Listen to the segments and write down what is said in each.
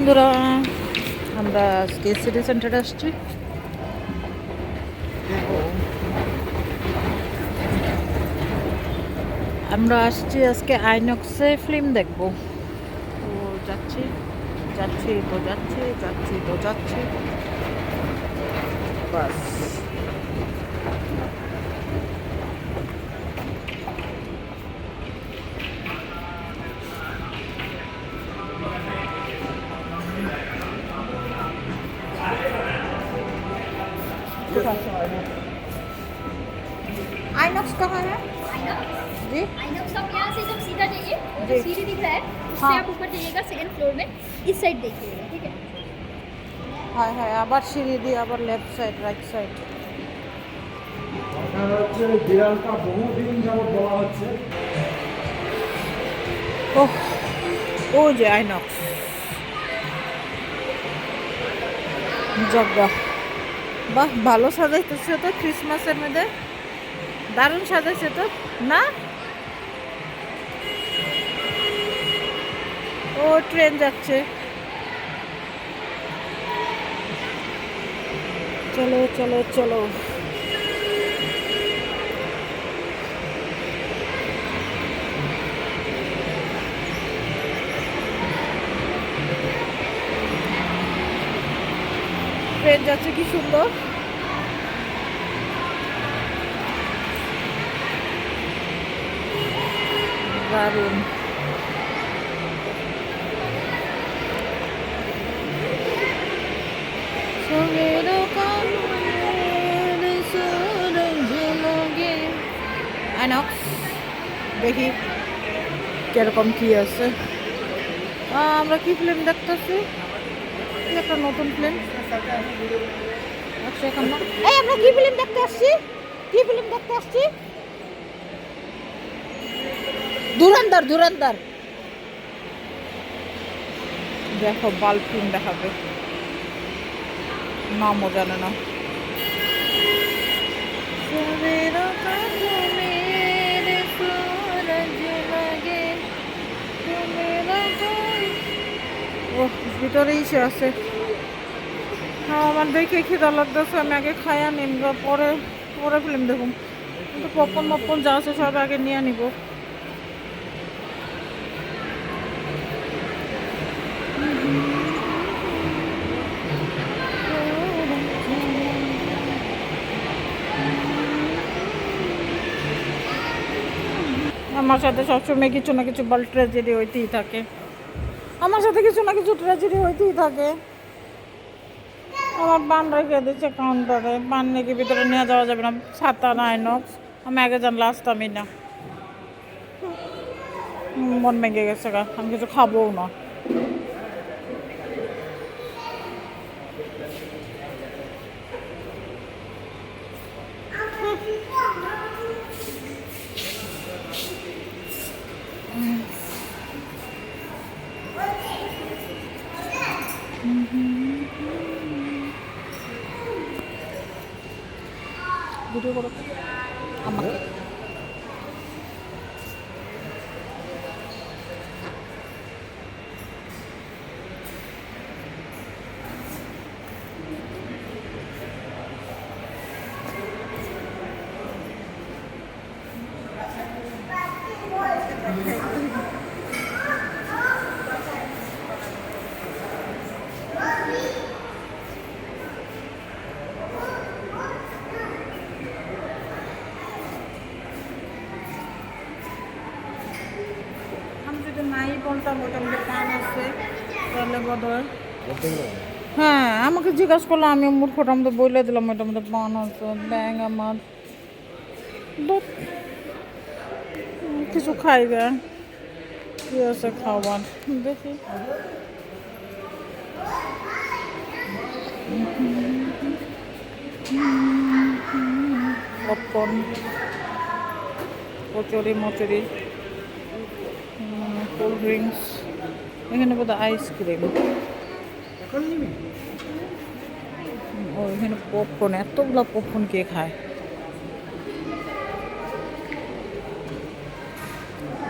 বন্ধুরা, আমরা আজকে সিটি সেন্টারে আসছি। আমরা আসছি আজকে আইনক্সে ফিল্ম দেখবো। তো যাচ্ছি যাচ্ছি তো যাচ্ছি যাচ্ছি তো যাচ্ছি বাস। आइनॉक्स कहाँ है जी? आइनॉक्स आप यहाँ से जब सीधा जाइए वो जो जी। सीढ़ी दिख रहा है उससे हाँ। आप ऊपर जाइएगा सेकंड फ्लोर में इस साइड देखिएगा, ठीक है? हाय हाय আবার সিঁড়ি দিয়ে আবার লেফট সাইড রাইট সাইড। আপনার হচ্ছে বিড়ালটা বহুদিন যাবত বলা হচ্ছে। ওহ, ও যে আইনক্স জগা, বাহ ভালো সাজাইতেছে তো ক্রিসমাসের মধ্যে, দারুণ সাজাইছে তো না? ও ট্রেন যাচ্ছে, চলো চলো চলো। ট্রেন যাচ্ছে কি সুন্দর। দারুণ। আইনক্স দেখি কিরকম কি আছে। আমরা কি ফিল্ম দেখতেছি? একটা নতুন ফিল্ম। এই আমরা কি ফিল্ম দেখতে আসছি? কি ফিল্ম দেখতে আসছি? ধুরন্ধর ধুরন্ধর। দেখো বাল ফিল্ম দেখাবে, নামও জানে না। ও ভিতরেই সে আছে। হ্যাঁ, আমার দেখে খিদা লাগতেছে, আমি আগে খাইয়া নিম, পরে পরে ফিল্ম দেখুন। কিন্তু পপকর্ন মপকর্ন যা আছে সব আগে নিয়ে নিব। আমার সাথে সবসময় কিছু না কিছু বাল ট্র্যাজেডি হইতেই থাকে। আমার সাথে কিছু না কিছু ট্র্যাজেডি হইতেই থাকে। আমার পান রেখে দিচ্ছে কাউন্টারে, পান নাকি ভিতরে নিয়ে যাওয়া যাবে না, ছাতা না আইনক্স। আমি আগে জানলে আসতামই না। মন ভেঙে গেছে গা, আমি কিছু খাবোও না। ভিডিও করো আমাকে। আমি যদি নাই বলতাম ওটা মধ্যে পান আছে তাহলে বোধহয়। হ্যাঁ, আমাকে জিজ্ঞাসা করলো, আমি মূর্খটা মধ্যে বলে দিলাম ওইটার মধ্যে পান আছে। ব্যাং আমার ধুৎ, কিছু খাইবে কি আছে খাবার দেখি। পপকর্ন, কচুরি মচুরি, কোল্ড ড্রিঙ্কস, এখানে বোধহয় আইসক্রিম। ও এখানে পপকর্ন, এতগুলো পপকর্ন কে খায়?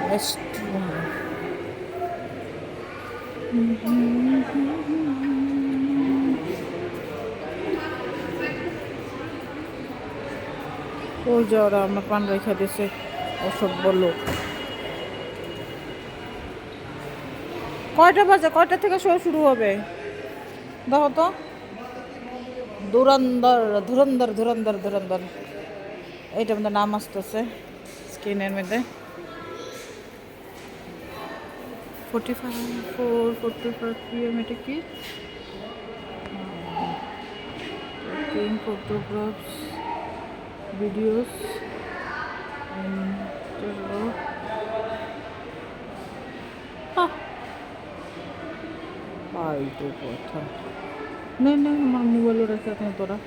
রেস্টুরেন্ট ওই যে ওরা আমার পান রেখা দিছে ওসব বললো। কয়টা বাজে? কয়টা থেকে শো শুরু হবে দেখো তো। ধুরন্ধর ধুরন্ধর ধুরন্ধর ধুরন্ধর এইটার মধ্যে নাম আসতেছে স্ক্রিনের মধ্যে। 45 PM এটা কি? Photographs, videos, ফালতু কথা। না না আমার মোবাইলও রেখে দেয় তোরা,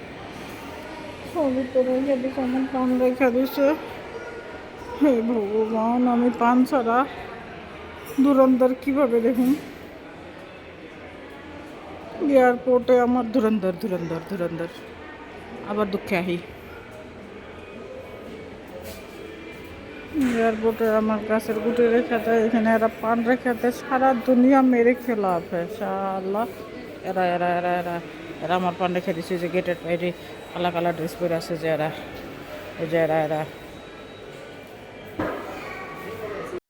সবই তো রেখে দিস, আমার পান রেখে দিছে। হে ভগবান, আমি পান ছাড়া ধুরন্ধর কীভাবে দেখুন। এয়ারপোর্টে আমার ধুরন্ধর ধুরন্ধর ধুরন্ধর। আবার দুঃখে আহি এয়ারপোর্টে আমার গাছের গুটি রেখে দেয়, এখানে এরা পান রেখে দেয়, সারা দুনিয়া মেরে খেলা শালা। এরা এরা এরা এরা এরা আমার পান রেখে দিচ্ছে যে গেটের বাইরে কালা কালা ড্রেস পরে আছে যে এরা, ওই যে এরা এরা